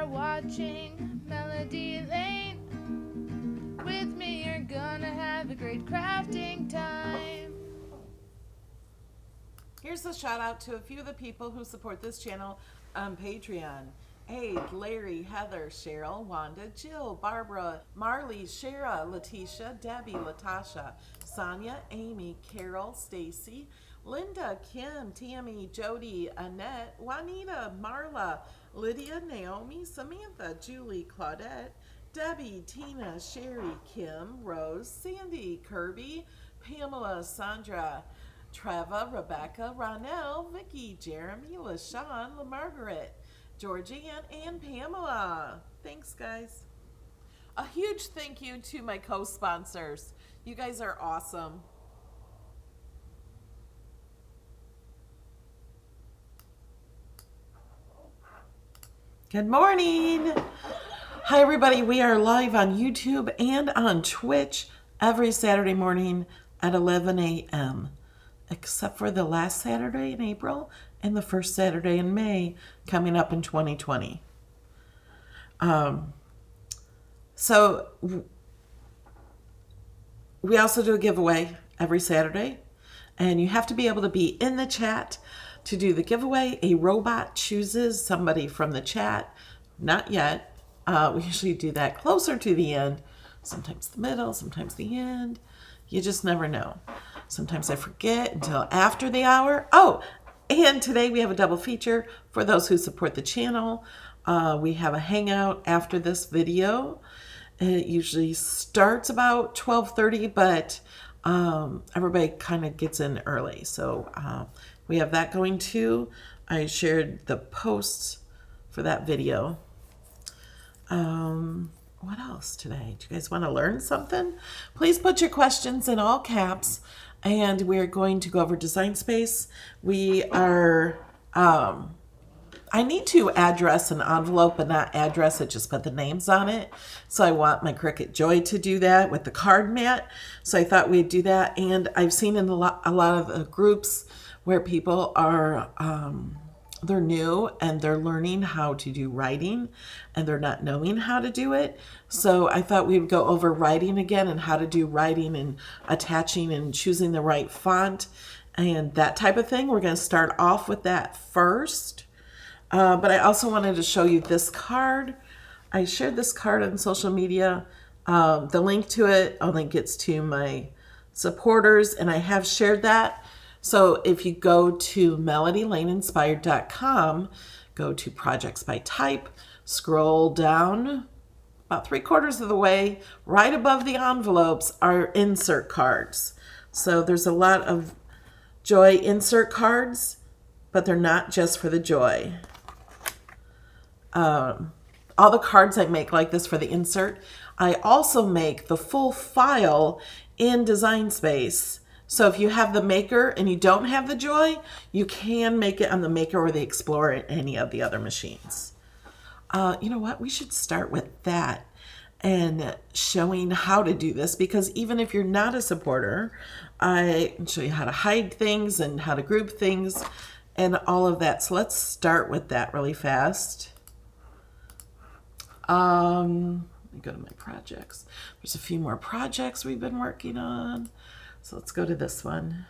watching Melody Lane. With me, you're gonna have a great crafting time. Here's a shout out to a few of the people who support this channel on Patreon. Abe, Larry, Heather, Cheryl, Wanda, Jill, Barbara, Marley, Shara, Letitia, Debbie, Latasha, Sonia, Amy, Carol, Stacy, Linda, Kim, Tammy, Jody, Annette, Juanita, Marla, Lydia, Naomi, Samantha, Julie, Claudette, Debbie, Tina, Sherry, Kim, Rose, Sandy, Kirby, Pamela, Sandra, Treva, Rebecca, Ronell, Vicky, Jeremy, LaShawn, LaMargaret, Georgianne, and Pamela. Thanks, guys. A huge thank you to my co-sponsors. You guys are awesome. Good morning. Hi, everybody. We are live on YouTube and on Twitch every Saturday morning at 11 a.m., except for the last Saturday in April and the first Saturday in May coming up in 2020. So we also do a giveaway every Saturday, and you have to be able to be in the chat to do the giveaway. A robot chooses somebody from the chat. Not yet. We usually do that closer to the end, sometimes the middle, sometimes the end. You just never know. Sometimes I forget until after the hour. Oh, and today we have a double feature for those who support the channel. We have a hangout after this video. It usually starts about 12:30, but everybody kind of gets in early. So we have that going too. I shared the posts for that video. What else today? Do you guys want to learn something? Please put your questions in all caps, and we're going to go over Design Space. We are, I need to address an envelope, but not address it, just put the names on it. So I want my Cricut Joy to do that with the card mat. So I thought we'd do that. And I've seen in a lot of the groups where people are, they're new and they're learning how to do writing and they're not knowing how to do it. So I thought we would go over writing again and how to do writing and attaching and choosing the right font and that type of thing. We're going to start off with that first. But I also wanted to show you this card. I shared this card on social media. The link to it, I'll link it to my supporters, and I have shared that. So if you go to melodylaneinspired.com, go to projects by type, scroll down about 3/4 of the way, right above the envelopes are insert cards. So there's a lot of Joy insert cards, but they're not just for the Joy. All the cards I make like this for the insert, I also make the full file in Design Space. So if you have the Maker and you don't have the Joy, you can make it on the Maker or the Explorer and any of the other machines. You know what? We should start with that and showing how to do this, because even if you're not a supporter, I can show you how to hide things and how to group things and all of that. So let's start with that really fast. Let me go to my projects. There's a few more projects we've been working on. So let's go to this one.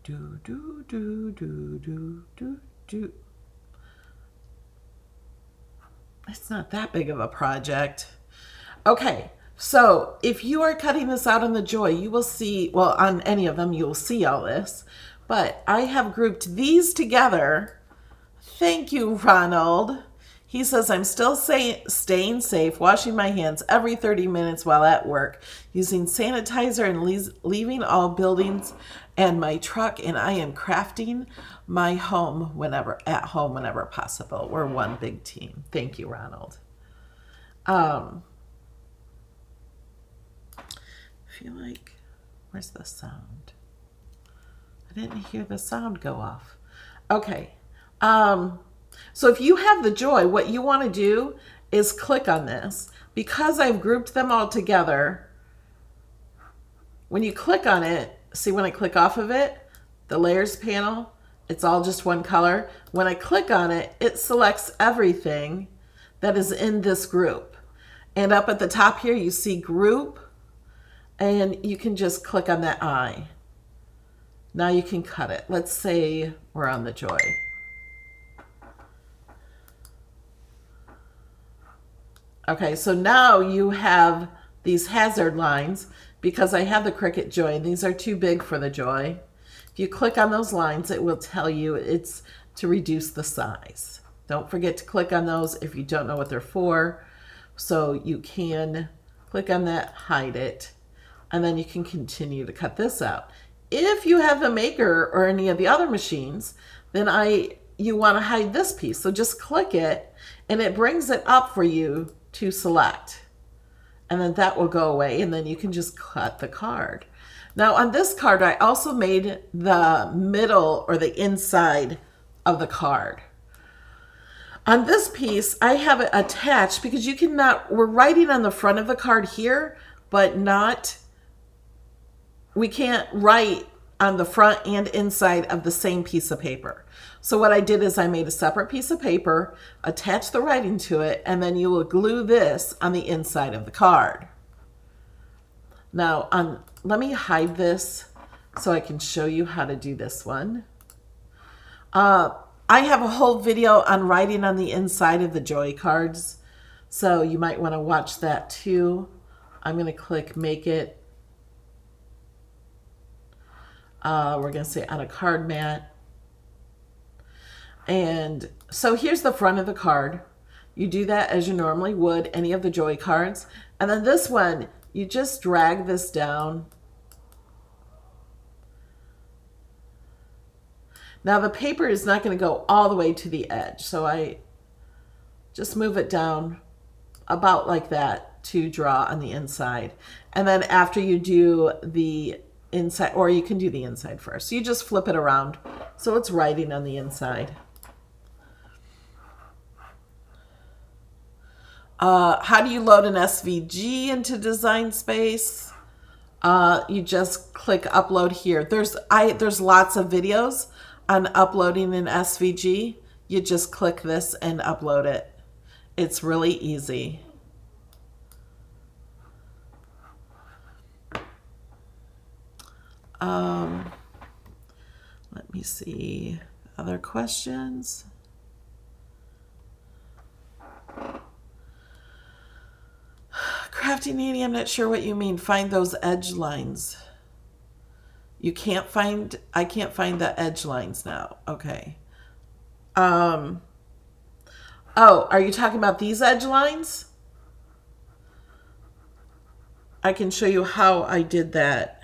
Do, do, do, do, do, do, do. It's not that big of a project. Okay, so if you are cutting this out on the Joy, you will see, well, on any of them, you will see all this. But I have grouped these together. Thank you, Ronald. He says, I'm still staying safe, washing my hands every 30 minutes while at work, using sanitizer and leaving all buildings and my truck, and I am crafting my home at home whenever possible. We're one big team. Thank you, Ronald. I feel like, where's the sound? I didn't hear the sound go off. Okay. So if you have the Joy, what you want to do is click on this. Because I've grouped them all together, when you click on it, see when I click off of it, the layers panel, it's all just one color. When I click on it, it selects everything that is in this group. And up at the top here, you see group, and you can just click on that eye. Now you can cut it. Let's say we're on the joy. Okay, so now you have these hazard lines because I have the Cricut Joy, and these are too big for the Joy. If you click on those lines, it will tell you it's to reduce the size. Don't forget to click on those if you don't know what they're for. So you can click on that, hide it, and then you can continue to cut this out. If you have the Maker or any of the other machines, then you want to hide this piece. So just click it, and it brings it up for you to select. And then that will go away, and then you can just cut the card. Now on this card, I also made the middle or the inside of the card. On this piece, I have it attached because you cannot, we're writing on the front of the card here, but we can't write on the front and inside of the same piece of paper. So what I did is I made a separate piece of paper, attached the writing to it, and then you will glue this on the inside of the card. Now, let me hide this so I can show you how to do this one. I have a whole video on writing on the inside of the Joy cards, so you might want to watch that too. I'm going to click Make It. We're going to say on a card mat. And so here's the front of the card. You do that as you normally would any of the Joy cards. And then this one, you just drag this down. Now the paper is not going to go all the way to the edge, so I just move it down about like that to draw on the inside. And then after you do the inside, or you can do the inside first, you just flip it around so it's writing on the inside. How do you load an SVG into Design Space? You just click upload here. There's lots of videos on uploading an SVG. You just click this and upload it. It's really easy. Let me see. Other questions? Crafty Needy, I'm not sure what you mean. Find those edge lines. I can't find the edge lines now. Okay. Oh, are you talking about these edge lines? I can show you how I did that.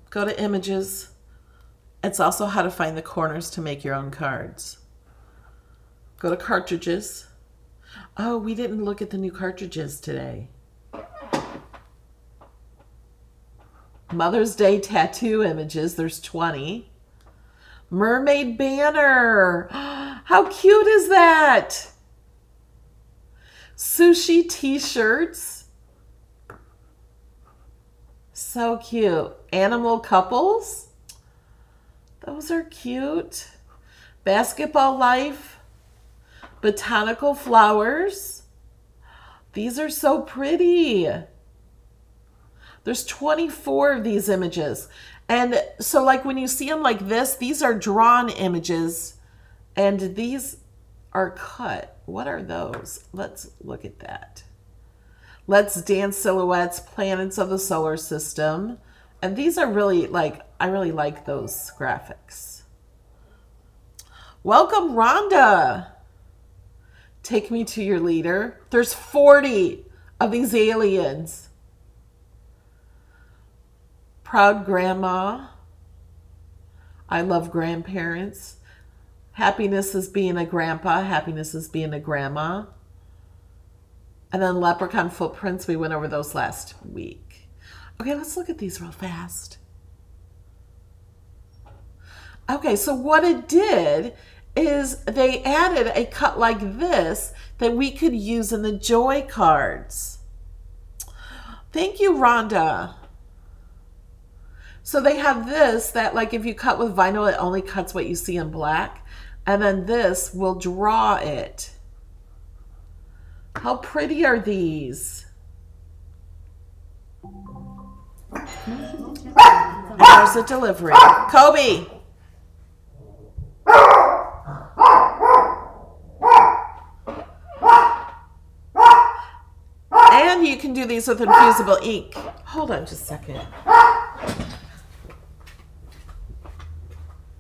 Go to Images. It's also how to find the corners to make your own cards. Go to Cartridges. Oh, we didn't look at the new cartridges today. Mother's Day tattoo images. There's 20. Mermaid banner. How cute is that? Sushi t-shirts. So cute. Animal couples. Those are cute. Basketball life. Botanical flowers. These are so pretty. There's 24 of these images. And so like when you see them like this, these are drawn images and these are cut. What are those? Let's look at that. Let's Dance Silhouettes, Planets of the Solar System. And these are really I really like those graphics. Welcome, Rhonda. Take me to your leader. There's 40 of these aliens. Proud grandma. I love grandparents. Happiness is being a grandpa. Happiness is being a grandma. And then leprechaun footprints. We went over those last week. Okay, let's look at these real fast. Okay, so what it did is they added a cut like this that we could use in the joy cards. Thank you, Rhonda. So they have this that, like, if you cut with vinyl, it only cuts what you see in black. And then this will draw it. How pretty are these? There's a delivery. Kobe! And you can do these with infusible ink. Hold on just a second.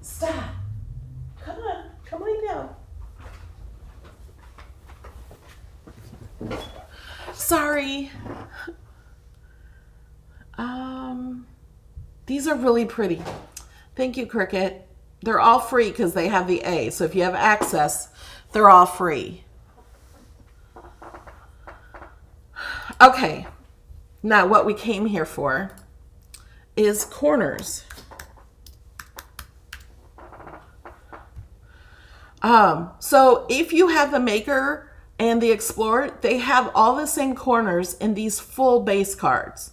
Stop. Come on. Come lay down. Sorry. These are really pretty. Thank you, Cricut. They're all free because they have the A. So if you have access, they're all free. Okay. Now what we came here for is corners. So if you have the Maker and the Explorer, they have all the same corners in these full base cards.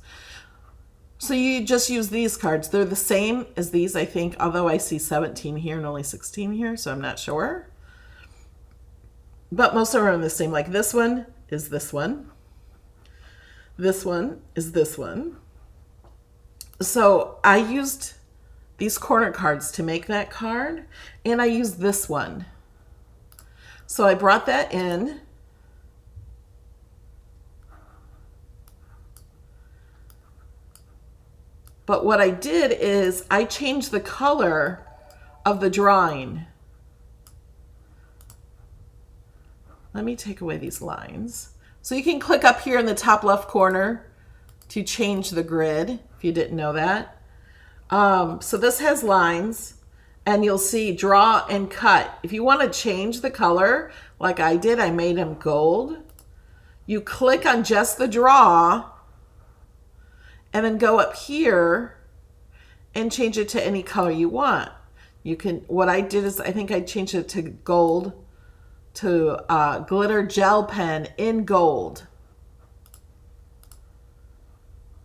So you just use these cards. They're the same as these, I think, although I see 17 here and only 16 here, so I'm not sure. But most of them are the same. Like this one is this one. This one is this one. So I used these corner cards to make that card, and I used this one. So I brought that in. But what I did is I changed the color of the drawing. Let me take away these lines. So you can click up here in the top left corner to change the grid, if you didn't know that. So this has lines, and you'll see draw and cut. If you want to change the color, like I did, I made them gold. You click on just the draw, and then go up here and change it to any color you want. You can, what I did is I think I changed it to gold, to glitter gel pen in gold.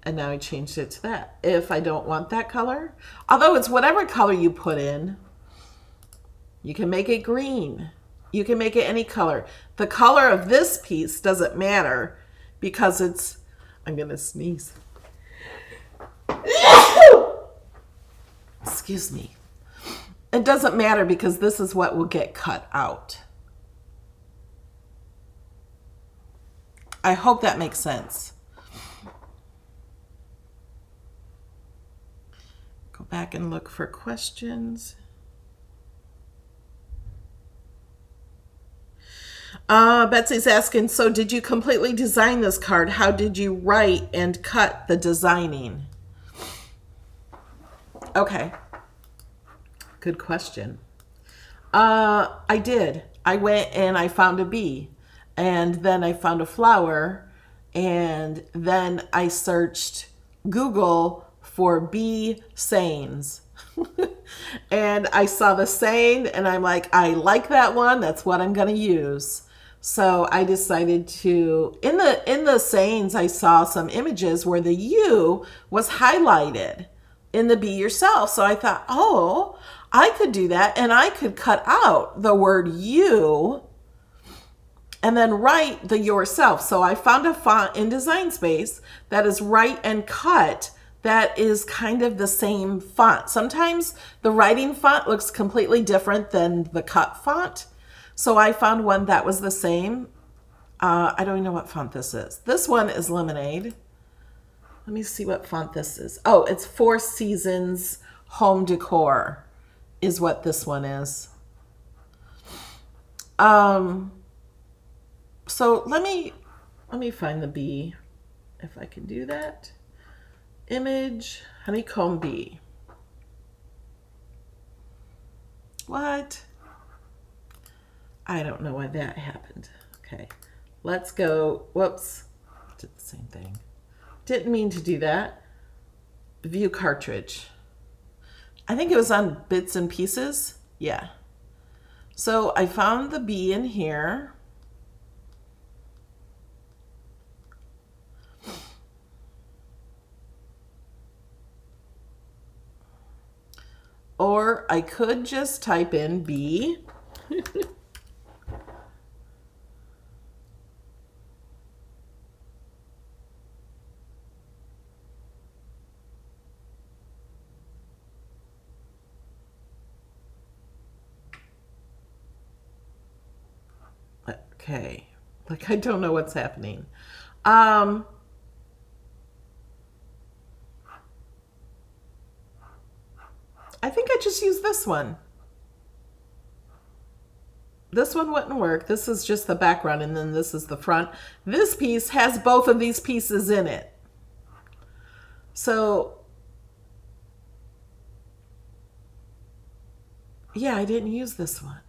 And now I changed it to that. If I don't want that color, although it's whatever color you put in, you can make it green. You can make it any color. The color of this piece doesn't matter because it's, I'm gonna sneeze. Excuse me. It doesn't matter because this is what will get cut out. I hope that makes sense. Go back and look for questions. Betsy's asking, so did you completely design this card? How did you write and cut the designing? Okay. Good question. I did. I went and I found a bee, and then I found a flower, and then I searched Google for bee sayings. And I saw the saying, and I'm like, I like that one. That's what I'm going to use. So I decided to, in the sayings, I saw some images where the you was highlighted in the be yourself. So I thought, oh, I could do that, and I could cut out the word you and then write the yourself. So I found a font in Design Space that is write and cut that is kind of the same font. Sometimes the writing font looks completely different than the cut font. So I found one that was the same. I don't even know what font this is. This one is Lemonade. Let me see what font this is. Oh, it's Four Seasons Home Decor is what this one is. So let me find the bee, if I can do that. Image, honeycomb bee. What? I don't know why that happened. Okay, let's go. Whoops, did the same thing. Didn't mean to do that. View cartridge. I think it was on bits and pieces. Yeah. So I found the bee in here. Or I could just type in bee. Okay, like I don't know what's happening. I think I just used this one. This one wouldn't work. This is just the background and then this is the front. This piece has both of these pieces in it. So, yeah, I didn't use this one.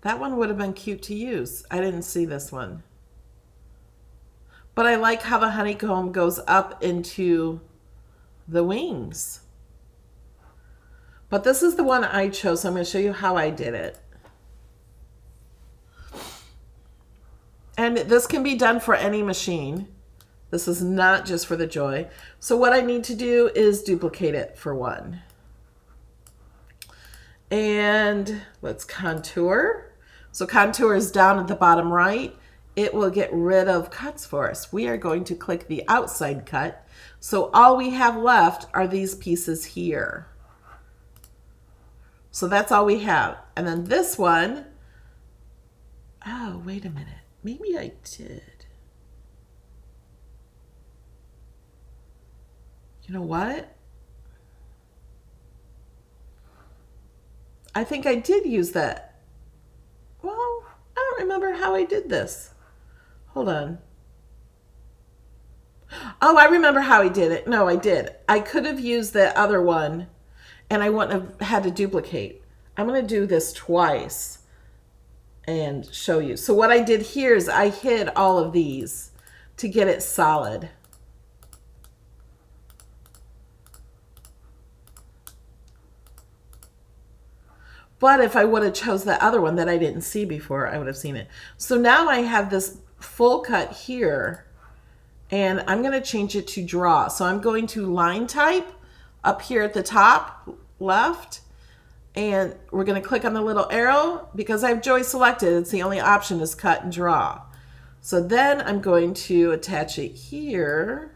That one would have been cute to use. I didn't see this one. But I like how the honeycomb goes up into the wings. But this is the one I chose, so I'm going to show you how I did it. And this can be done for any machine. This is not just for the Joy. So what I need to do is duplicate it for one. And let's contour. So contour is down at the bottom right. It will get rid of cuts for us. We are going to click the outside cut. So all we have left are these pieces here. So that's all we have. And then this one, oh, wait a minute. Maybe I did. You know what? I think I did use that. Well, I don't remember how I did this. Hold on. Oh, I remember how I did it. No, I did. I could have used the other one and I wouldn't have had to duplicate. I'm going to do this twice and show you. So what I did here is I hid all of these to get it solid. But if I would have chose the other one that I didn't see before, I would have seen it. So now I have this full cut here and I'm going to change it to draw. So I'm going to line type up here at the top left. And we're going to click on the little arrow because I have Joy selected. It's the only option is cut and draw. So then I'm going to attach it here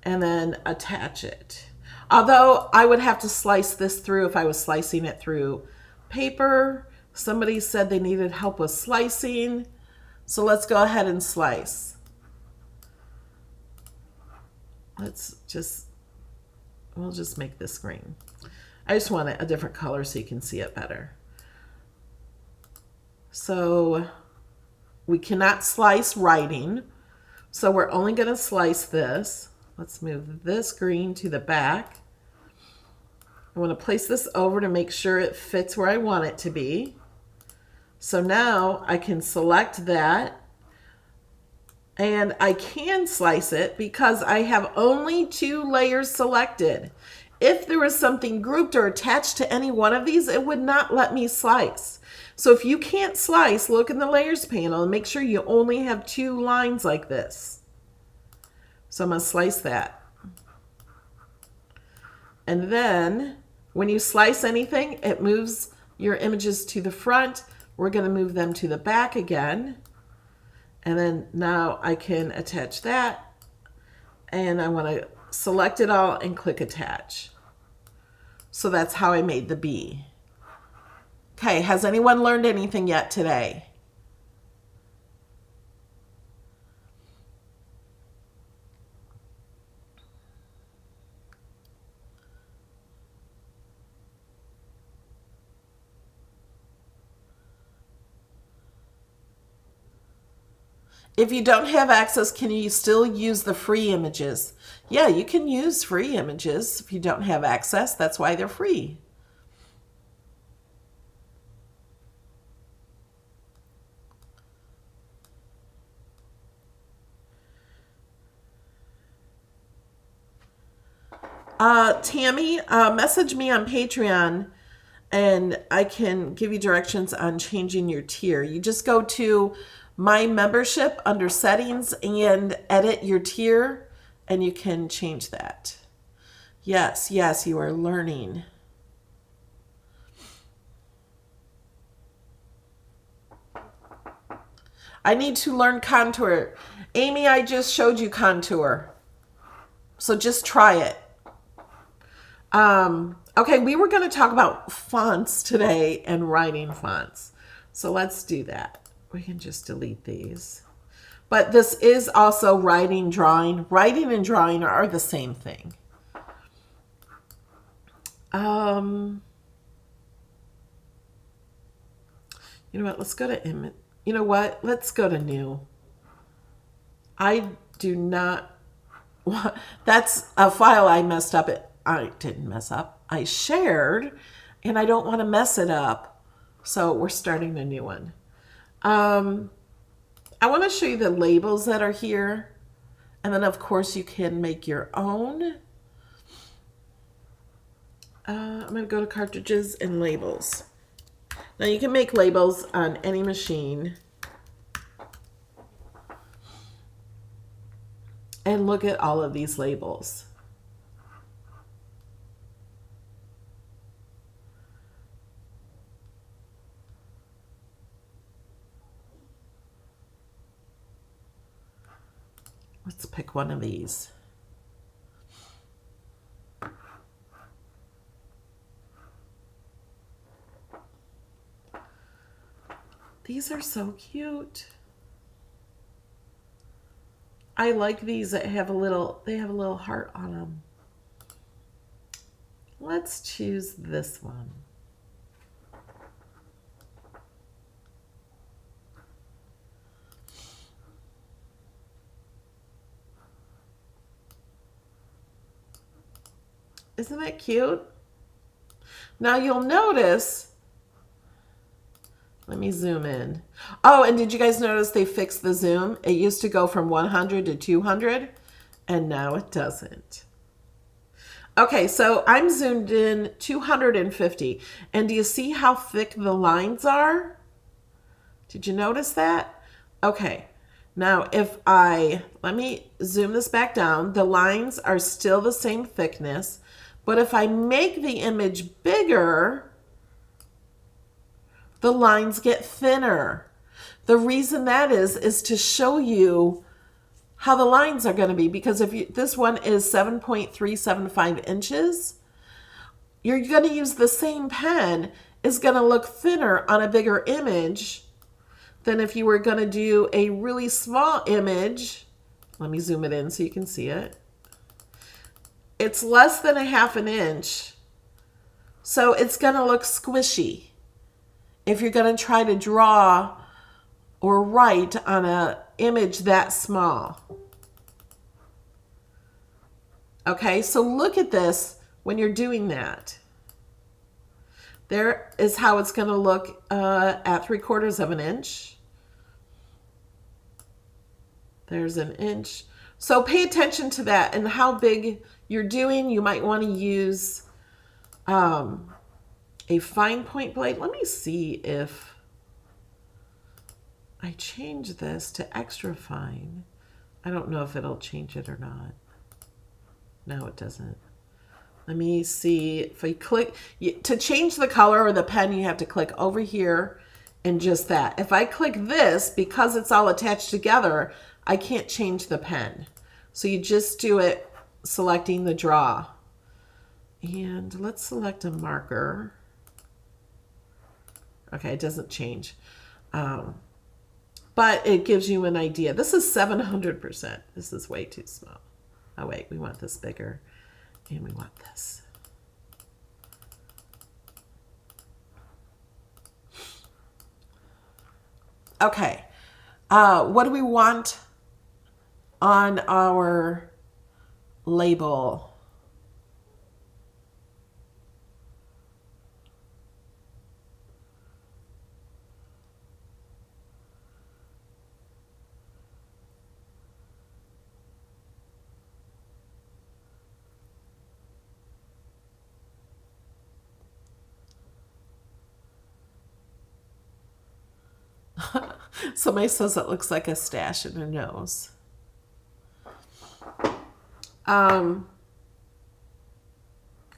and then attach it. Although I would have to slice this through if I was slicing it through paper. Somebody said they needed help with slicing. So let's go ahead and slice. We'll just make this green. I just want it a different color so you can see it better. So we cannot slice writing. So we're only going to slice this. Let's move this green to the back. I want to place this over to make sure it fits where I want it to be. So now I can select that. And I can slice it because I have only 2 layers selected. If there was something grouped or attached to any one of these, it would not let me slice. So if you can't slice, look in the layers panel and make sure you only have 2 lines like this. So I'm going to slice that. And then when you slice anything, it moves your images to the front. We're going to move them to the back again. And then now I can attach that. And I want to select it all and click attach. So that's how I made the bee. Okay, has anyone learned anything yet today? If you don't have access, can you still use the free images? Yeah, you can use free images if you don't have access. That's why they're free. Tammy, message me on Patreon and I can give you directions on changing your tier. You just go to My Membership under Settings and edit your tier, and you can change that. Yes, yes, you are learning. I need to learn contour. Amy, I just showed you contour. So just try it. Okay, we were going to talk about fonts today and writing fonts. So let's do that. We can just delete these. But this is also writing, drawing. Writing and drawing are the same thing. You know what? Let's go to image. You know what? Let's go to new. I do not. That's a file I messed up. I didn't mess up. I shared, and I don't want to mess it up. So we're starting a new one. I want to show you the labels that are here. And then, of course, you can make your own. I'm going to go to cartridges and labels. Now, you can make labels on any machine. And look at all of these labels. Let's pick one of these. These are so cute. I like these that have they have a little heart on them. Let's choose this one. Isn't that cute? Now you'll notice, let me zoom in. Oh, and did you guys notice they fixed the zoom? It used to go from 100 to 200, and now it doesn't. Okay, so I'm zoomed in 250. And do you see how thick the lines are? Did you notice that? Okay, now let me zoom this back down. The lines are still the same thickness, but if I make the image bigger, the lines get thinner. The reason that is to show you how the lines are going to be, because if this one is 7.375 inches, you're going to use the same pen. It's going to look thinner on a bigger image than if you were going to do a really small image. Let me zoom it in so you can see it. It's less than a half an inch, so it's going to look squishy if you're going to try to draw or write on an image that small. Okay, so look at this when you're doing that. There is how it's going to look at 3/4 of an inch. There's an inch. So pay attention to that and how big you're doing. You might want to use a fine point blade. Let me see if I change this to extra fine. I don't know if it'll change it or not. No, it doesn't. Let me see if I click. To change the color or the pen, you have to click over here and just that. If I click this, because it's all attached together, I can't change the pen. So you just do it selecting the draw. And let's select a marker. Okay, it doesn't change. But it gives you an idea. This is 700%. This is way too small. Oh wait, we want this bigger. And we want this. Okay, what do we want on our label? Somebody says it looks like a stash in a nose.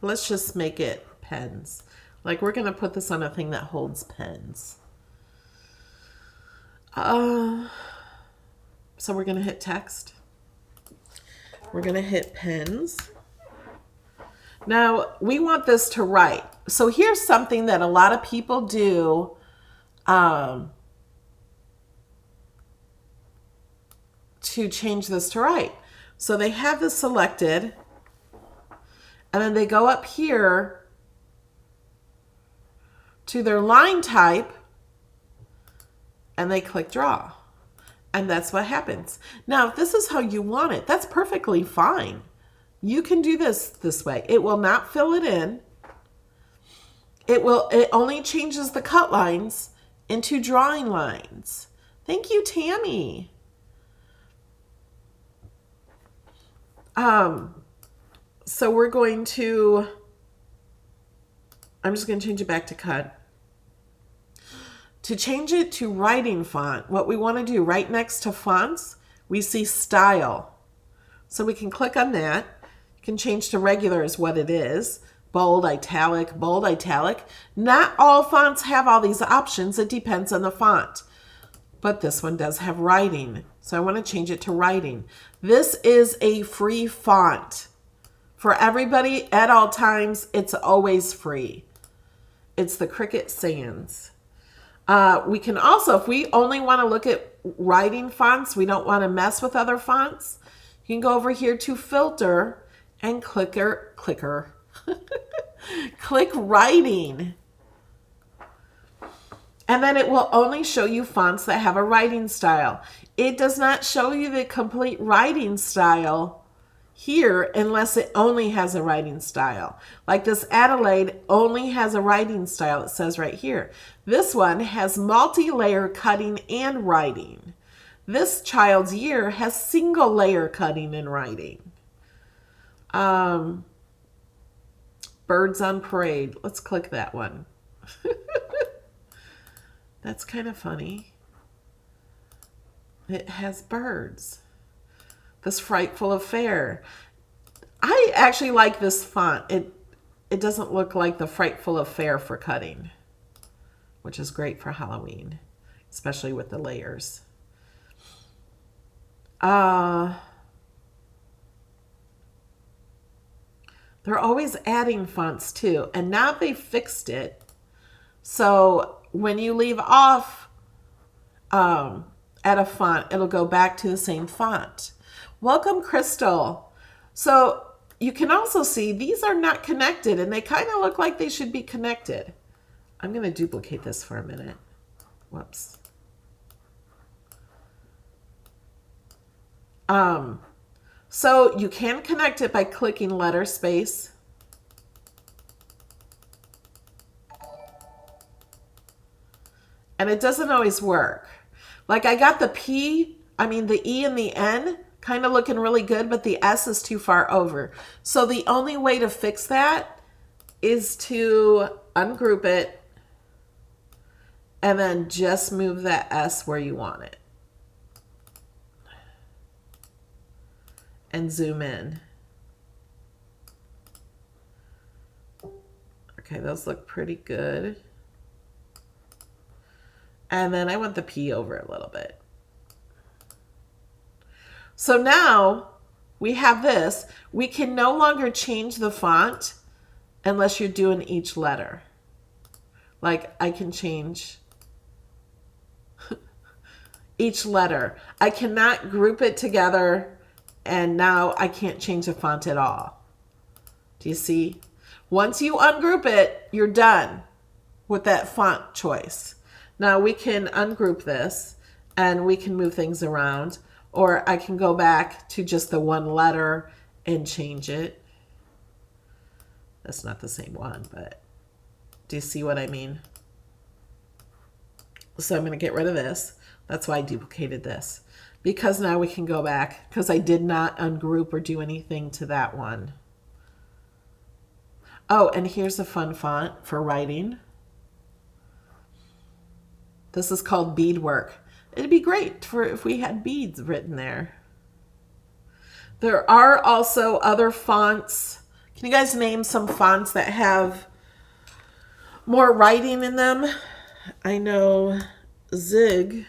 Let's just make it pens. Like we're going to put this on a thing that holds pens. So we're going to hit text. We're going to hit pens. Now we want this to write. So here's something that a lot of people do. To change this to write. So they have this selected, and then they go up here to their line type, and they click draw. And that's what happens. Now, if this is how you want it, that's perfectly fine. You can do this way. It will not fill it in. It only changes the cut lines into drawing lines. Thank you, Tammy. So we're going to, I'm just going to change it back to cut. To change it to writing font, what we want to do right next to fonts, we see style. So we can click on that. You can change to regular is what it is. Bold, italic, bold, italic. Not all fonts have all these options. It depends on the font. But this one does have writing. So I want to change it to writing. This is a free font. For everybody at all times, it's always free. It's the Cricut Sans. We can also, if we only want to look at writing fonts, we don't want to mess with other fonts, you can go over here to filter and click writing. And then it will only show you fonts that have a writing style. It does not show you the complete writing style here unless it only has a writing style. Like this Adelaide only has a writing style, it says right here. This one has multi-layer cutting and writing. This child's year has single layer cutting and writing. Birds on Parade. Let's click that one. That's kind of funny. It has birds. This Frightful Affair. I actually like this font. It doesn't look like the Frightful Affair for cutting, which is great for Halloween, especially with the layers. They're always adding fonts too, and now they fixed it. So when you leave off at a font, it'll go back to the same font. Welcome, Crystal. So you can also see these are not connected, and they kind of look like they should be connected. I'm going to duplicate this for a minute. Whoops. So you can connect it by clicking letter space. And it doesn't always work. Like I got the E and the N kind of looking really good, but the S is too far over. So the only way to fix that is to ungroup it and then just move that S where you want it. And zoom in. Okay, those look pretty good. And then I want the P over a little bit. So now we have this. We can no longer change the font unless you're doing each letter. Like I can change each letter. I cannot group it together, and now I can't change the font at all. Do you see? Once you ungroup it, you're done with that font choice. Now we can ungroup this and we can move things around, or I can go back to just the one letter and change it. That's not the same one, but do you see what I mean? So I'm going to get rid of this. That's why I duplicated this, because now we can go back, because I did not ungroup or do anything to that one. Oh, and here's a fun font for writing. This is called beadwork. It'd be great for if we had beads written there. There are also other fonts. Can you guys name some fonts that have more writing in them? I know Zigzag.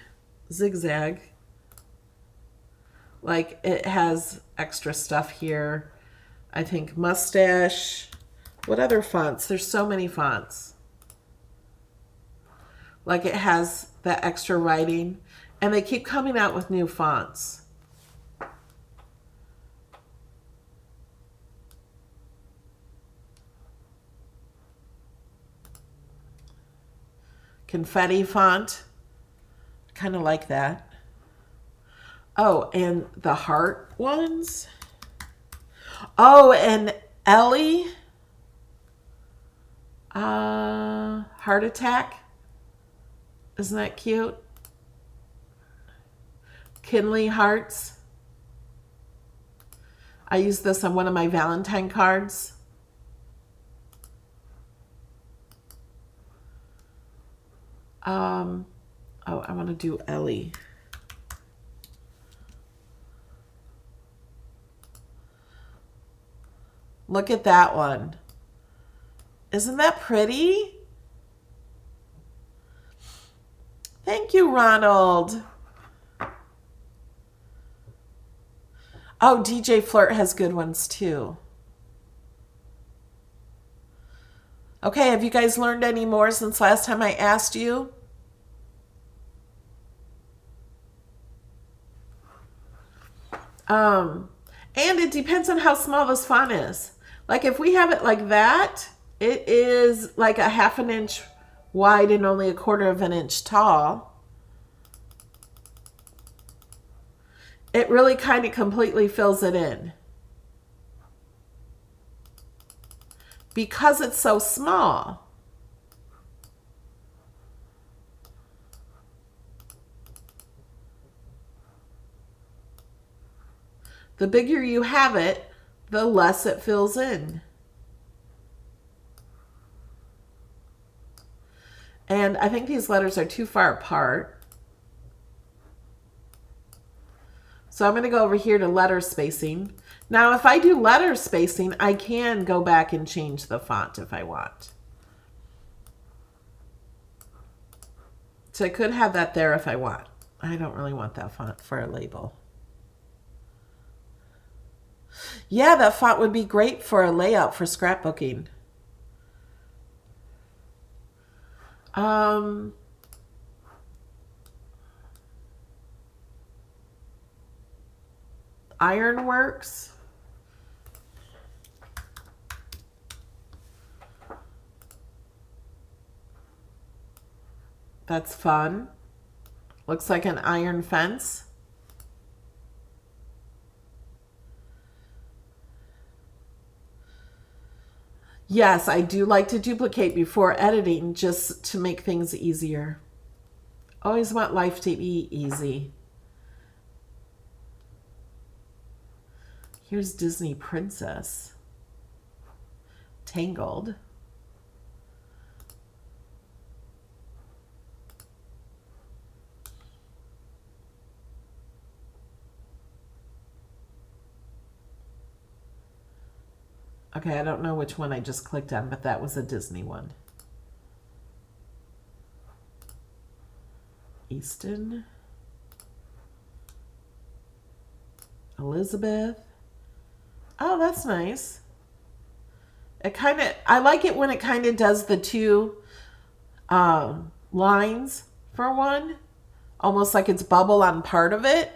Like it has extra stuff here. I think Mustache. What other fonts? There's so many fonts. Like it has that extra writing. And they keep coming out with new fonts. Confetti font. Kind of like that. Oh, and the heart ones. Oh, and Ellie. Heart attack. Isn't that cute? Kinley hearts. I use this on one of my Valentine cards. Oh, I want to do Ellie. Look at that one. Isn't that pretty? Thank you, Ronald. Oh, DJ Flirt has good ones too. Okay, have you guys learned any more since last time I asked you? And it depends on how small this font is. Like if we have it like that, it is like a 1/2 inch wide and only a 1/4 of an inch tall. It really kind of completely fills it in. Because it's so small. The bigger you have it, the less it fills in. And I think these letters are too far apart. So I'm going to go over here to letter spacing. Now, if I do letter spacing, I can go back and change the font if I want. So I could have that there if I want. I don't really want that font for a label. Yeah, that font would be great for a layout for scrapbooking. Ironworks. That's fun. Looks like an iron fence. Yes, I do like to duplicate before editing just to make things easier. Always want life to be easy. Here's Disney Princess. Tangled. Okay, I don't know which one I just clicked on, but that was a Disney one. Easton. Elizabeth. Oh, that's nice. I like it when it kind of does the two lines for one. Almost like it's bubble on part of it.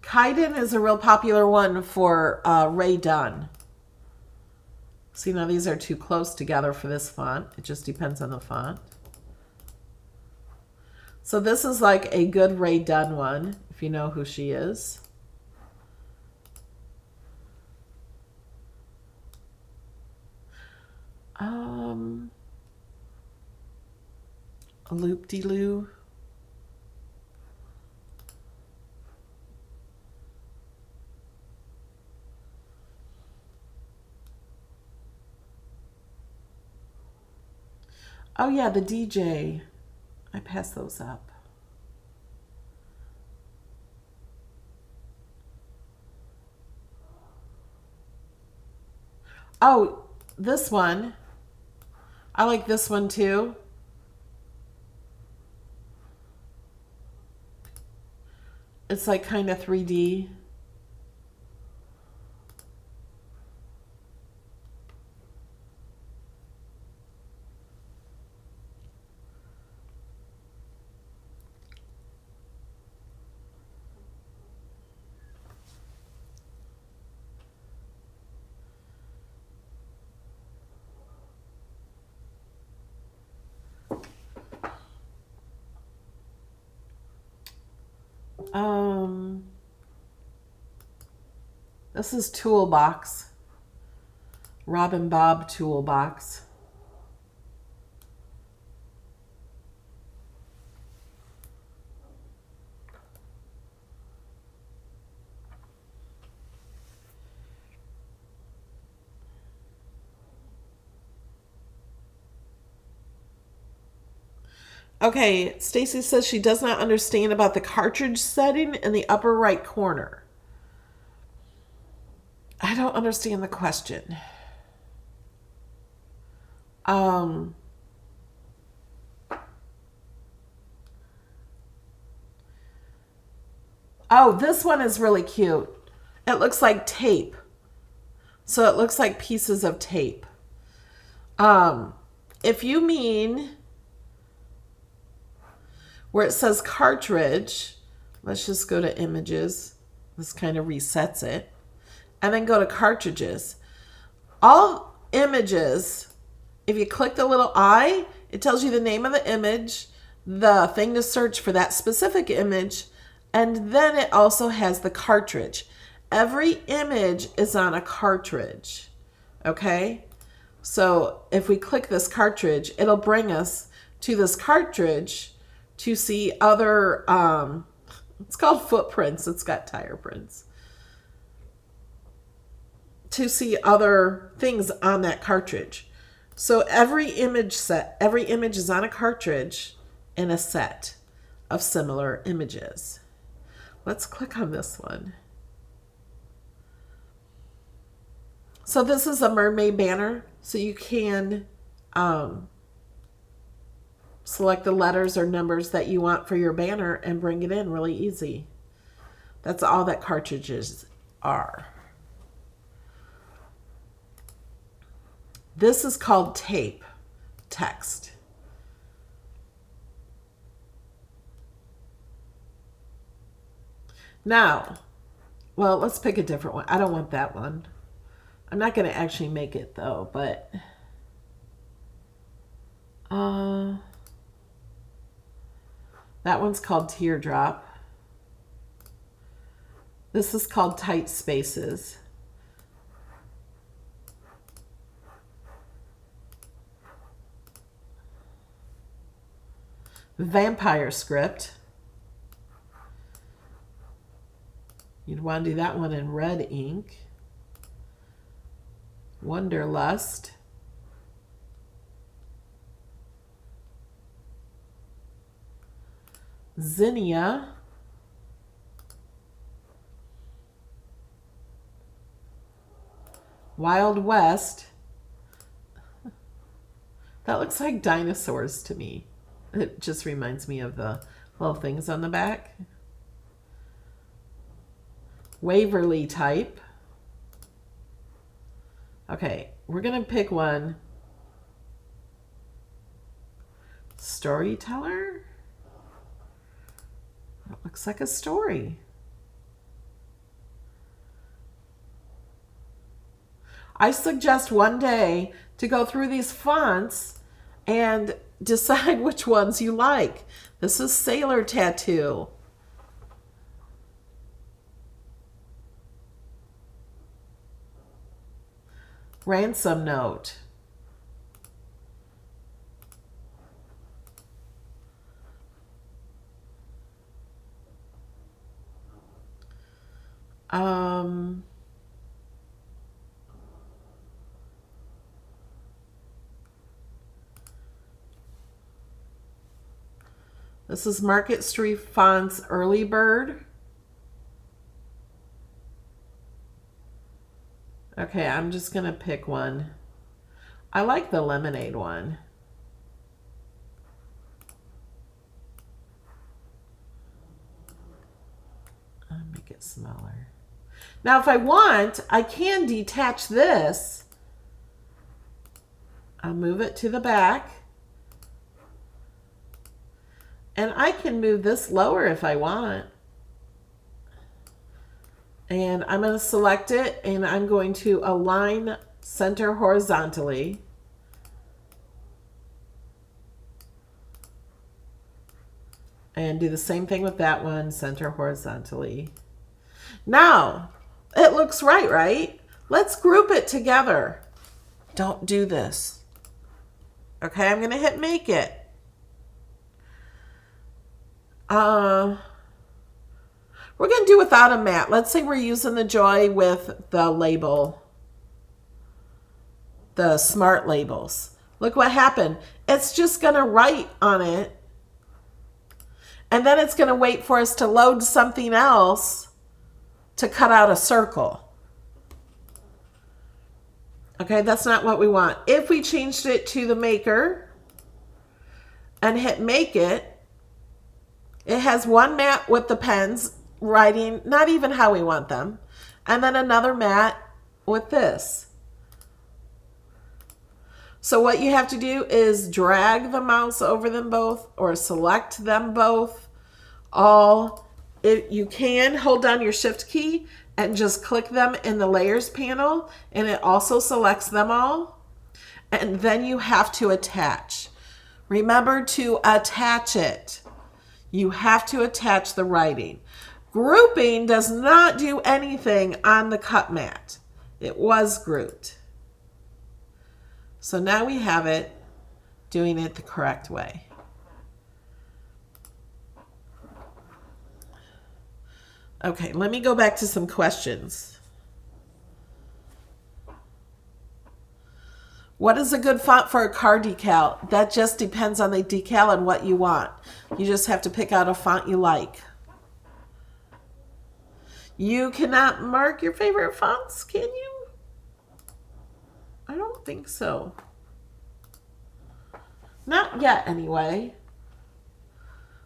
Kaiden is a real popular one for Ray Dunn. See, now these are too close together for this font. It just depends on the font. So this is like a good Ray Dunn one, if you know who she is. A loop-de-loo. Oh yeah, the DJ. I pass those up. Oh, this one. I like this one too. It's like kind of 3D. This is Toolbox. Robin Bob Toolbox. Okay, Stacy says she does not understand about the cartridge setting in the upper right corner. I don't understand the question. Oh, this one is really cute. It looks like tape. So it looks like pieces of tape. If you mean where it says cartridge, let's just go to images. This kind of resets it. And then go to cartridges. All images, if you click the little eye, it tells you the name of the image, the thing to search for that specific image, and then it also has the cartridge. Every image is on a cartridge, okay? So if we click this cartridge, it'll bring us to this cartridge to see other, it's called footprints, it's got tire prints. To see other things on that cartridge. So every image is on a cartridge in a set of similar images. Let's click on this one. So this is a mermaid banner. So you can select the letters or numbers that you want for your banner and bring it in really easy. That's all that cartridges are. This is called tape text. Now, well, let's pick a different one. I don't want that one. I'm not going to actually make it though, but that one's called teardrop. This is called tight spaces. Vampire script. You'd want to do that one in red ink. Wonderlust. Zinnia. Wild West. That looks like dinosaurs to me. It just reminds me of the little things on the back. Waverly type. Okay, we're going to pick one. Storyteller. That looks like a story. I suggest one day to go through these fonts and decide which ones you like. This is Sailor Tattoo. Ransom Note. Um, this is Market Street Fonts Early Bird. Okay, I'm just going to pick one. I like the lemonade one. I'll make it smaller. Now, if I want, I can detach this. I'll move it to the back. And I can move this lower if I want. And I'm going to select it and I'm going to align center horizontally. And do the same thing with that one, center horizontally. Now, it looks right, right? Let's group it together. Don't do this. Okay, I'm going to hit make it. We're going to do without a mat. Let's say we're using the Joy with the label, the smart labels. Look what happened. It's just going to write on it. And then it's going to wait for us to load something else to cut out a circle. Okay, that's not what we want. If we changed it to the maker and hit make it, it has one mat with the pens writing, not even how we want them, and then another mat with this. So what you have to do is drag the mouse over them both or select them both all. You can hold down your shift key and just click them in the layers panel, and it also selects them all. And then you have to attach. Remember to attach it. You have to attach the writing. Grouping does not do anything on the cut mat. It was grouped. So now we have it doing it the correct way. Okay, let me go back to some questions. What is a good font for a car decal? That just depends on the decal and what you want. You just have to pick out a font you like. You cannot mark your favorite fonts, can you? I don't think so. Not yet, anyway.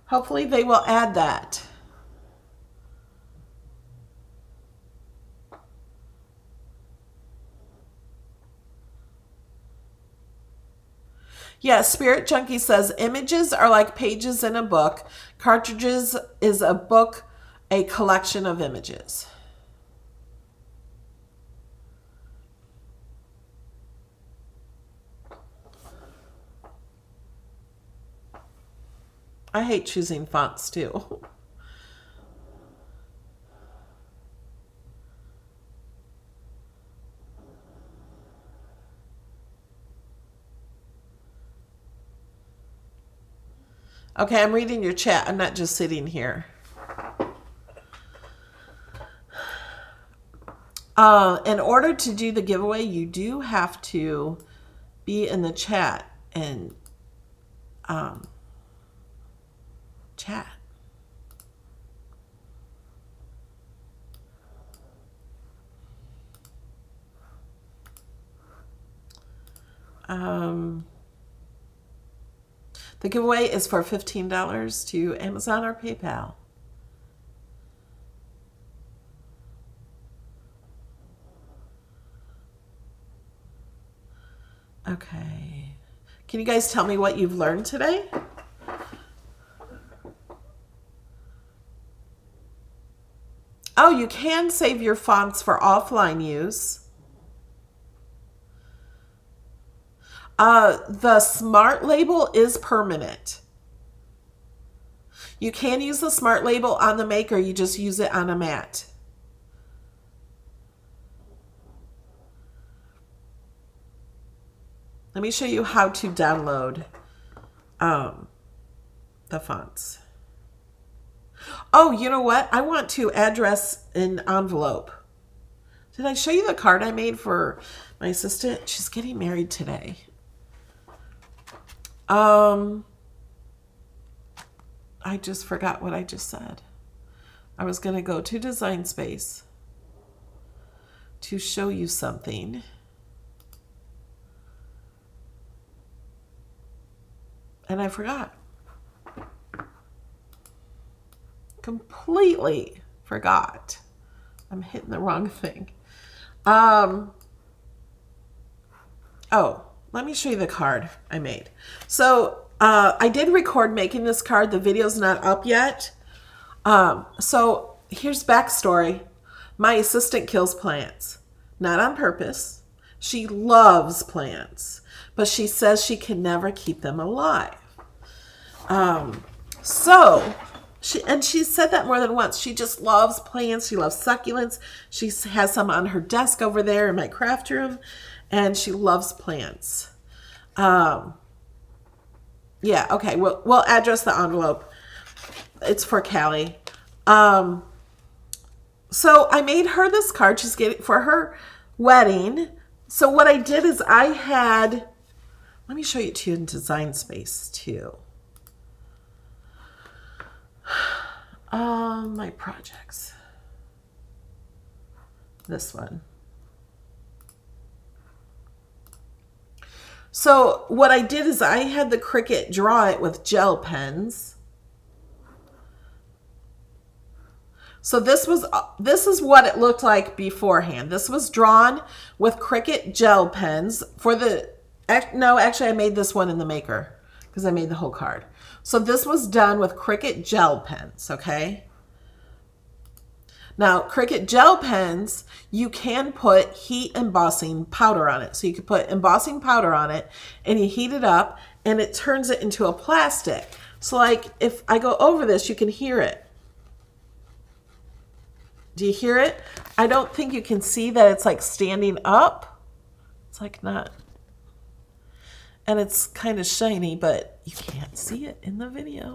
Hopefully they will add that. Yeah, Spirit Junkie says, images are like pages in a book. Cartridges is a book, a collection of images. I hate choosing fonts too. Okay, I'm reading your chat. I'm not just sitting here. In order to do the giveaway, you do have to be in the chat and chat. The giveaway is for $15 to Amazon or PayPal. Okay. Can you guys tell me what you've learned today? Oh, you can save your fonts for offline use. The smart label is permanent. You can use the smart label on the maker. You just use it on a mat. Let me show you how to download the fonts. Oh, you know what? I want to address an envelope. Did I show you the card I made for my assistant? She's getting married today. I just forgot what I just said. I was going to go to Design Space to show you something. And I forgot. Completely forgot. I'm hitting the wrong thing. Oh, let me show you the card I made. So I did record making this card. The video's not up yet. So here's backstory. My assistant kills plants, not on purpose. She loves plants, but she says she can never keep them alive. So she said that more than once. She just loves plants. She loves succulents. She has some on her desk over there in my craft room, and she loves plants. Yeah, okay. We'll address the envelope. It's for Callie. So I made her this card. She's getting for her wedding. So what I did is let me show you too in Design Space too. My projects. This one. So what I did is I had the Cricut draw it with gel pens. So this is what it looked like beforehand. This was drawn with Cricut gel pens no, actually I made this one in the maker because I made the whole card. So this was done with Cricut gel pens, okay? Now, Cricut gel pens, you can put heat embossing powder on it. So you could put embossing powder on it and you heat it up and it turns it into a plastic. So like if I go over this, you can hear it. Do you hear it? I don't think you can see that it's like standing up. It's like not. And it's kind of shiny, but you can't see it in the video.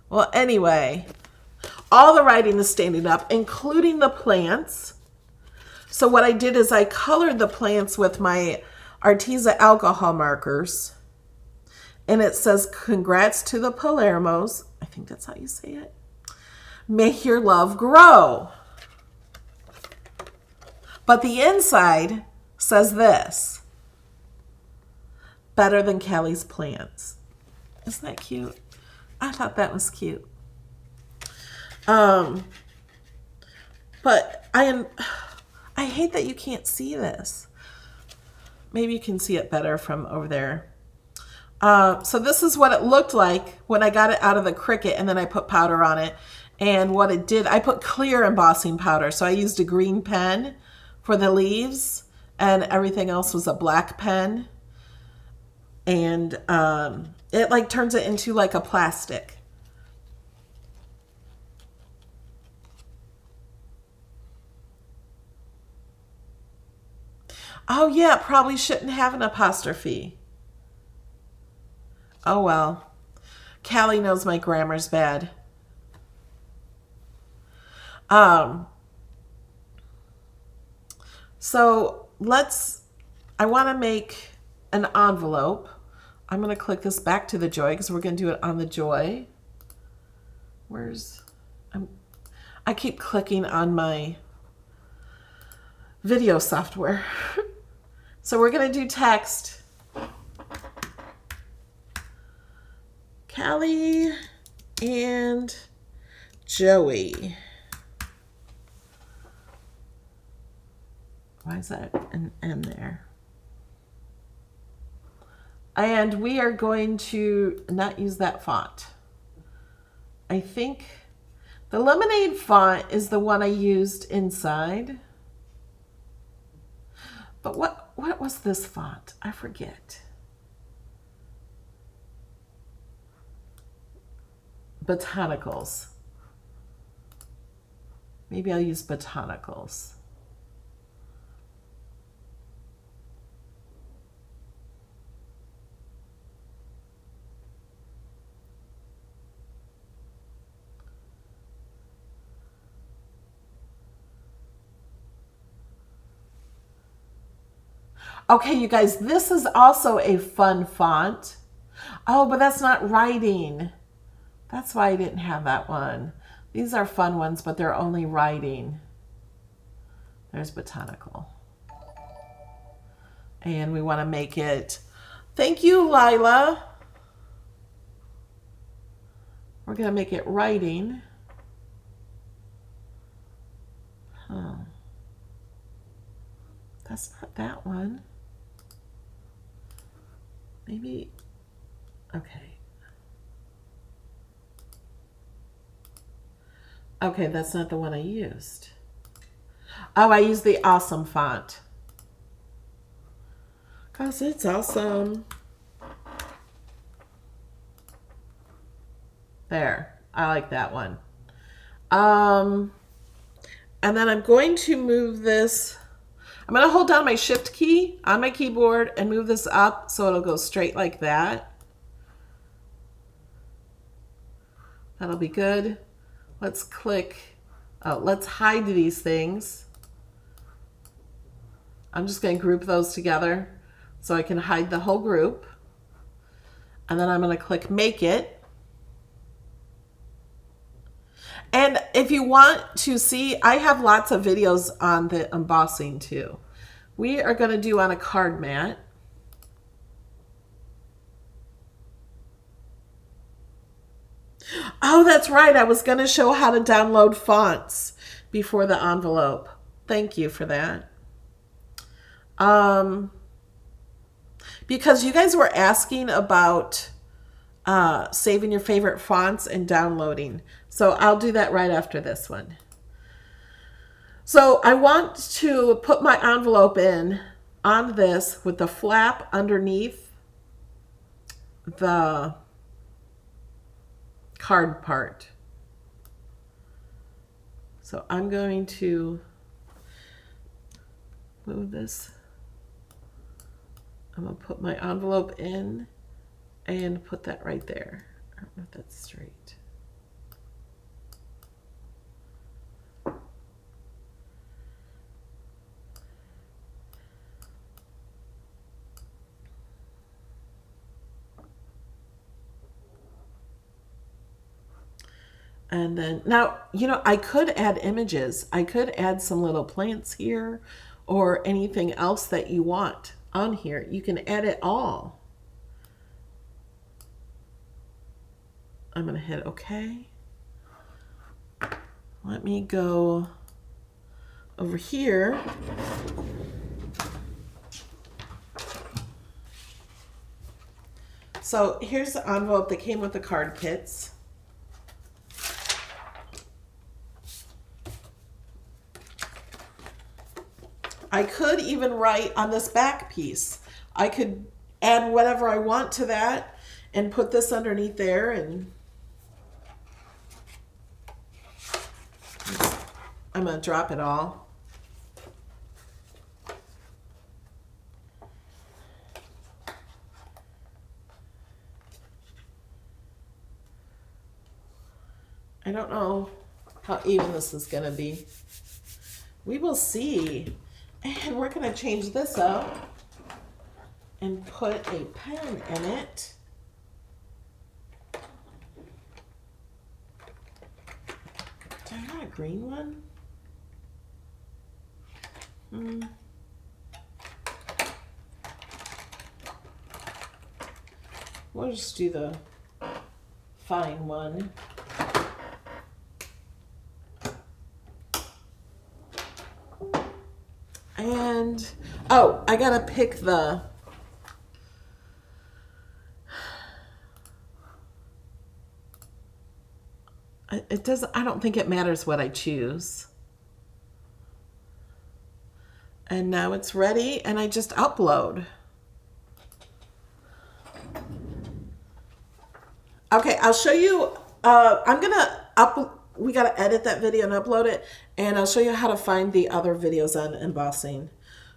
Well, anyway, all the writing is standing up, including the plants. So what I did is I colored the plants with my Arteza alcohol markers. And it says, congrats to the Palermos. I think that's how you say it. May your love grow. But the inside says this. Better than Callie's plants. Isn't that cute? I thought that was cute. But I hate that you can't see this. Maybe you can see it better from over there. So this is what it looked like when I got it out of the Cricut and then I put powder on it. And what it did, I put clear embossing powder. So I used a green pen for the leaves and everything else was a black pen. And it like turns it into like a plastic. Oh yeah, it probably shouldn't have an apostrophe. Oh well. Callie knows my grammar's bad. So I want to make an envelope. I'm going to click this back to the Joy because we're going to do it on the Joy. I keep clicking on my video software. So we're going to do text. Callie and Joey. Why is that an N there? And we are going to not use that font. I think the Lemonade font is the one I used inside. But what was this font? I forget. Botanicals. Maybe I'll use Botanicals. Okay, you guys, this is also a fun font. Oh, but that's not writing. That's why I didn't have that one. These are fun ones, but they're only writing. There's botanical. And we want to make it, thank you, Lila. We're going to make it writing. Huh. That's not that one. Maybe, okay. Okay, that's not the one I used. Oh, I used the awesome font. Because it's awesome. There, I like that one. And then I'm going to move this. I'm going to hold down my shift key on my keyboard and move this up so it'll go straight like that. That'll be good. Let's click. Oh, let's hide these things. I'm just going to group those together so I can hide the whole group. And then I'm going to click Make It. And if you want to see, I have lots of videos on the embossing too. We are going to do on a card mat. Oh, that's right. I was going to show how to download fonts before the envelope. Thank you for that. Because you guys were asking about saving your favorite fonts and downloading. So I'll do that right after this one. So I want to put my envelope in on this with the flap underneath the card part. So I'm going to move this. I'm going to put my envelope in and put that right there. I don't know if that's straight. And then now, you know, I could add images. I could add some little plants here or anything else that you want on here. You can add it all. I'm going to hit OK. Let me go over here. So here's the envelope that came with the card kits. I could even write on this back piece. I could add whatever I want to that and put this underneath there, and I'm going to drop it all. I don't know how even this is going to be. We will see. And we're going to change this up and put a pen in it. Do I got a green one? We'll just do the fine one. And, oh, I gotta pick the, it doesn't, I don't think it matters what I choose. And now it's ready and I just upload. Okay, I'll show you, I'm gonna we gotta edit that video and upload it, and I'll show you how to find the other videos on embossing.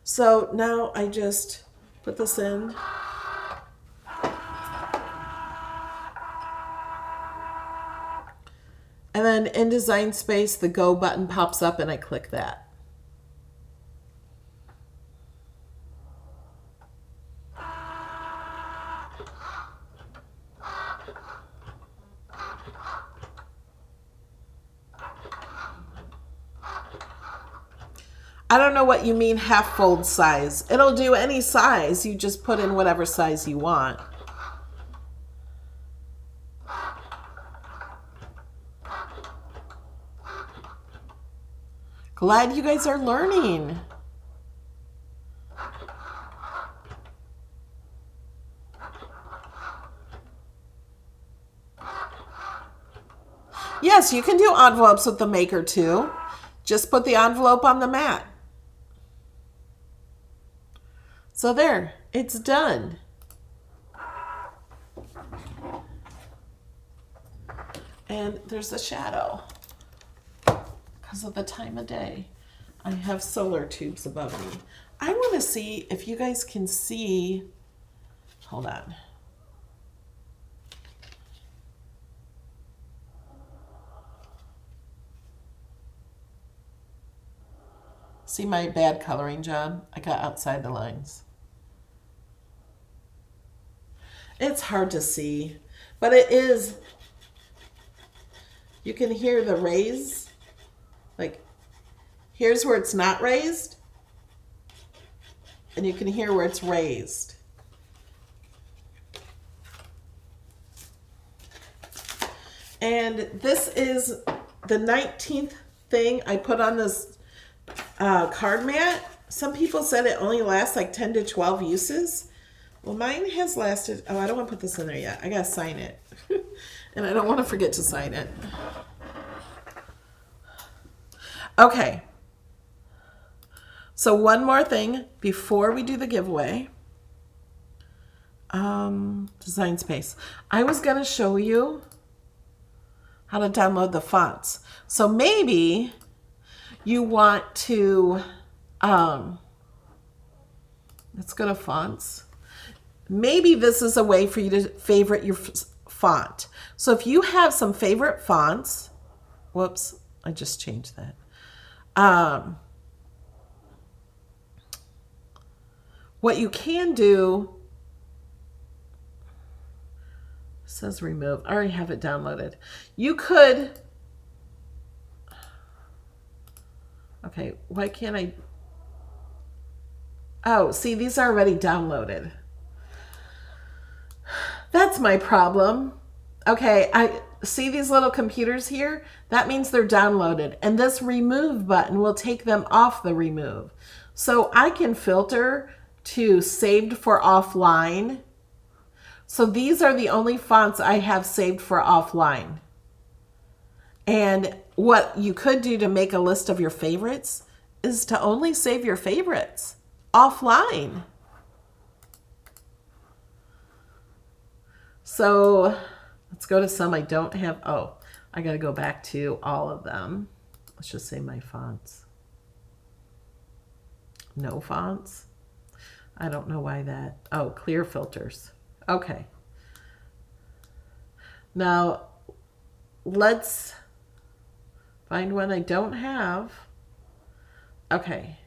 So now I just put this in. And then in Design Space, the Go button pops up and I click that. I don't know what you mean half fold size. It'll do any size. You just put in whatever size you want. Glad you guys are learning. Yes, you can do envelopes with the maker too. Just put the envelope on the mat. So there, it's done. And there's a shadow because of the time of day. I have solar tubes above me. I want to see if you guys can see. Hold on. See my bad coloring, John? I got outside the lines. It's hard to see, but it is. You can hear the raise. Like, here's where it's not raised. And you can hear where it's raised. And this is the 19th thing I put on this card mat. Some people said it only lasts like 10 to 12 uses. Well, mine has lasted. Oh, I don't want to put this in there yet. I got to sign it. And I don't want to forget to sign it. Okay. So one more thing before we do the giveaway. Design Space. I was going to show you how to download the fonts. So maybe you want to, let's go to fonts. Maybe this is a way for you to favorite your font. So if you have some favorite fonts, whoops, I just changed that. What you can do, says remove. I already have it downloaded. You could, okay, why can't I? Oh, see, these are already downloaded. That's my problem. Okay, I see these little computers here. That means they're downloaded. And this remove button will take them off the remove. So I can filter to saved for offline. So these are the only fonts I have saved for offline. And what you could do to make a list of your favorites is to only save your favorites offline. So let's go to some I don't have. Oh, I got to go back to all of them. Let's just say my fonts. No fonts. I don't know why that. Oh, clear filters. Okay. Now let's find one I don't have. Okay.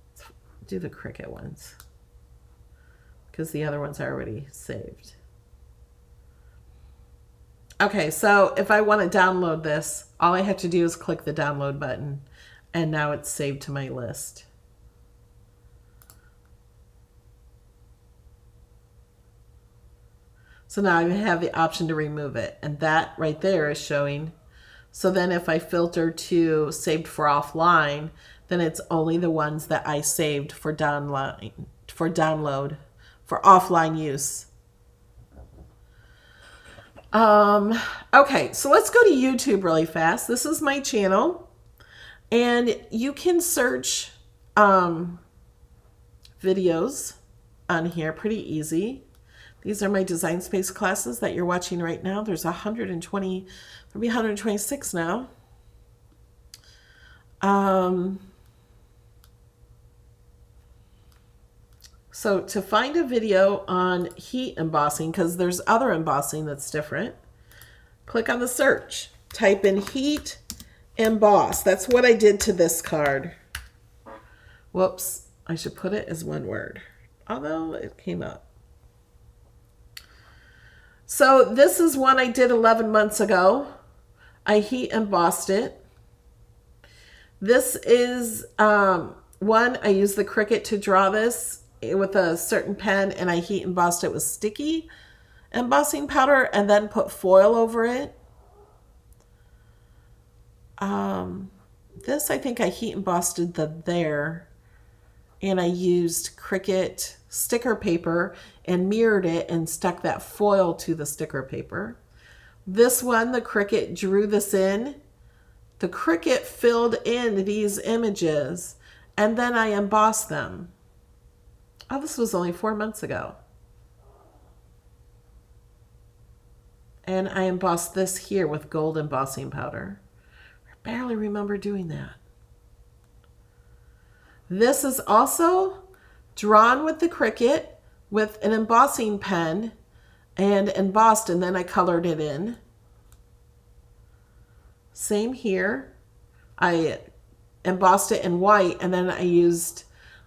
Let's do the Cricut ones because the other ones are already saved. Okay, so if I want to download this, all I have to do is click the download button, and now it's saved to my list. So now I have the option to remove it, and that right there is showing. So then if I filter to saved for offline, then it's only the ones that I saved for download, for offline use. Okay, so let's go to YouTube really fast. This is my channel, and you can search videos on here pretty easy. These are my Design Space classes that you're watching right now. There's 120, there'll be 126 now. So to find a video on heat embossing, because there's other embossing that's different, click on the search. Type in heat emboss. That's what I did to this card. Whoops, I should put it as one word, although it came up. So this is one I did 11 months ago. I heat embossed it. This is one, I use the Cricut to draw this with a certain pen, and I heat embossed it with sticky embossing powder and then put foil over it. This, I think I heat embossed there, and I used Cricut sticker paper and mirrored it and stuck that foil to the sticker paper. This one, the Cricut drew this in. The Cricut filled in these images, and then I embossed them. Oh, this was only 4 months ago. And I embossed this here with gold embossing powder. I barely remember doing that. This is also drawn with the Cricut with an embossing pen and embossed, and then I colored it in. Same here. I embossed it in white, and then I used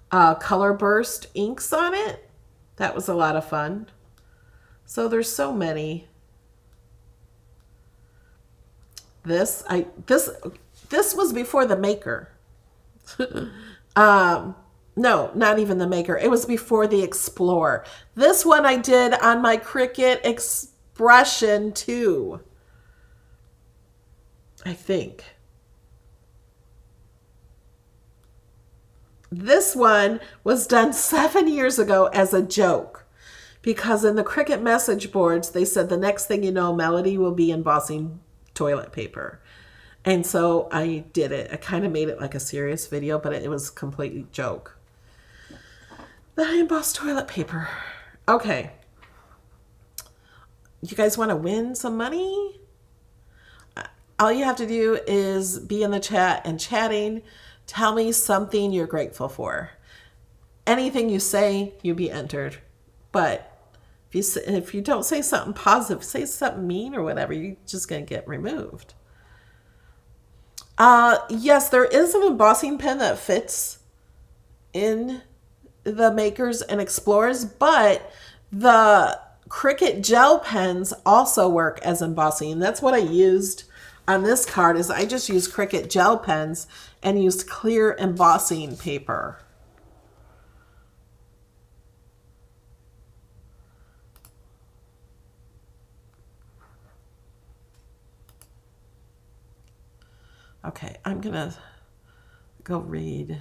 color burst inks on it. That was a lot of fun. So there's so many. This was before the maker. No, not even the maker. It was before the Explorer. This one I did on my Cricut Expression 2. I think. This one was done 7 years ago as a joke, because in the Cricut message boards, they said the next thing you know, Melody will be embossing toilet paper. And so I did it. I kind of made it like a serious video, but it was completely joke. Then I embossed toilet paper. Okay. You guys want to win some money? All you have to do is be in the chat and chatting. Tell me something you're grateful for. Anything you say, you'll be entered. But if you don't say something positive, say something mean or whatever, you're just going to get removed. Yes, there is an embossing pen that fits in the Makers and Explorers, but the Cricut gel pens also work as embossing. That's what I used on this card. Is I just used Cricut gel pens and used clear embossing paper. Okay, I'm gonna go read.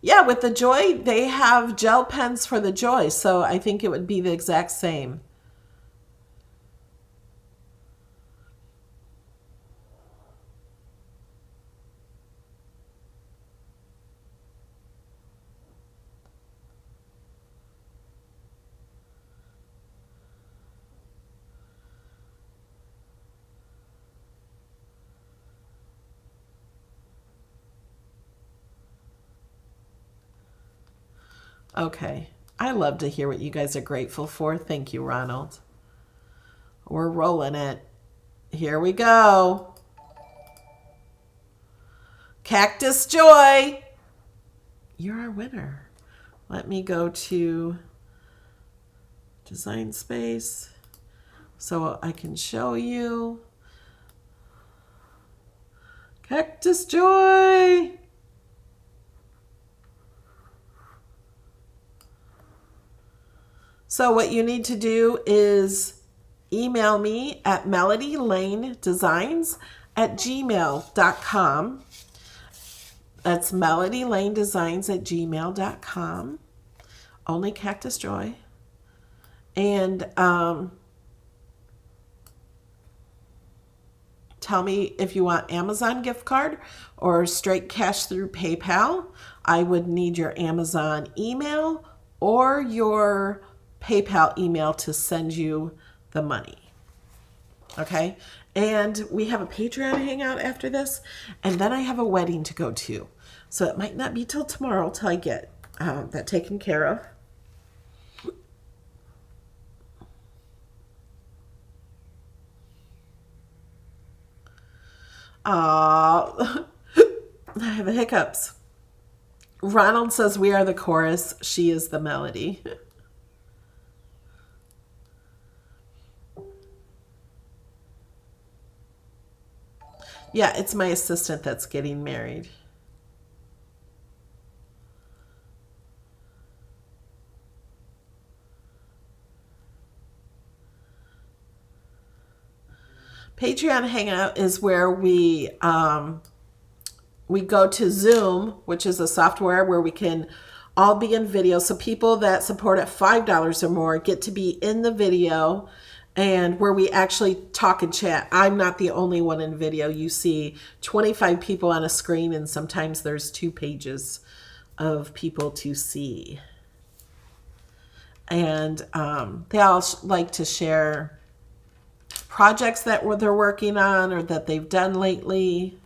Yeah, with the Joy, they have gel pens for the Joy, so I think it would be the exact same. Okay. I love to hear what you guys are grateful for. Thank you, Ronald. We're rolling it. Here we go. Cactus Joy. You're our winner. Let me go to Design Space so I can show you. Cactus Joy. So what you need to do is email me at melodylanedesigns@gmail.com. That's melodylanedesigns@gmail.com. Only Cactus Joy. And tell me if you want Amazon gift card or straight cash through PayPal. I would need your Amazon email or your PayPal email to send you the money. Okay? And we have a Patreon hangout after this, and then I have a wedding to go to. So it might not be till tomorrow till I get that taken care of. I have the hiccups. Ronald says we are the chorus, she is the melody. Yeah, it's my assistant that's getting married. Patreon Hangout is where we go to Zoom, which is a software where we can all be in video. So people that support at $5 or more get to be in the video, and where we actually talk and chat. I'm not the only one in video. You see 25 people on a screen, and sometimes there's 2 pages of people to see. And they all like to share projects that they're working on or that they've done lately.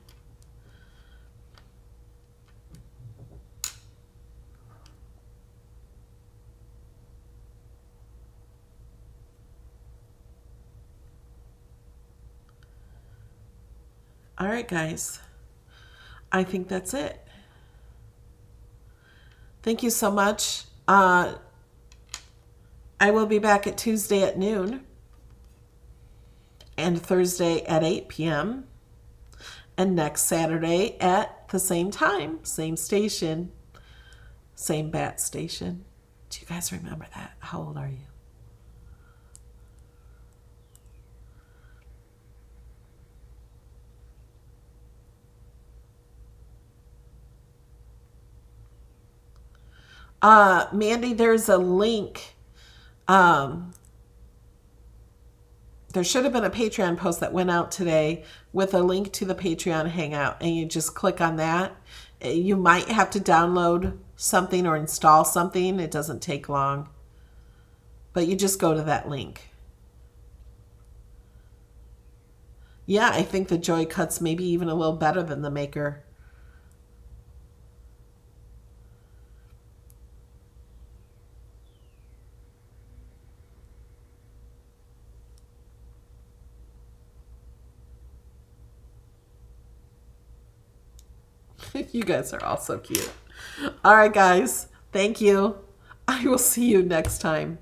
All right, guys. I think that's it. Thank you so much. I will be back at Tuesday at noon and Thursday at 8 p.m. and next Saturday at the same time, same station, same bat station. Do you guys remember that? How old are you? Mandy, there's a link. There should have been a Patreon post that went out today with a link to the Patreon Hangout, and you just click on that. You might have to download something or install something. It doesn't take long, but you just go to that link. Yeah, I think the Joy Cut's maybe even a little better than the Maker. You guys are all so cute. All right, guys. Thank you. I will see you next time.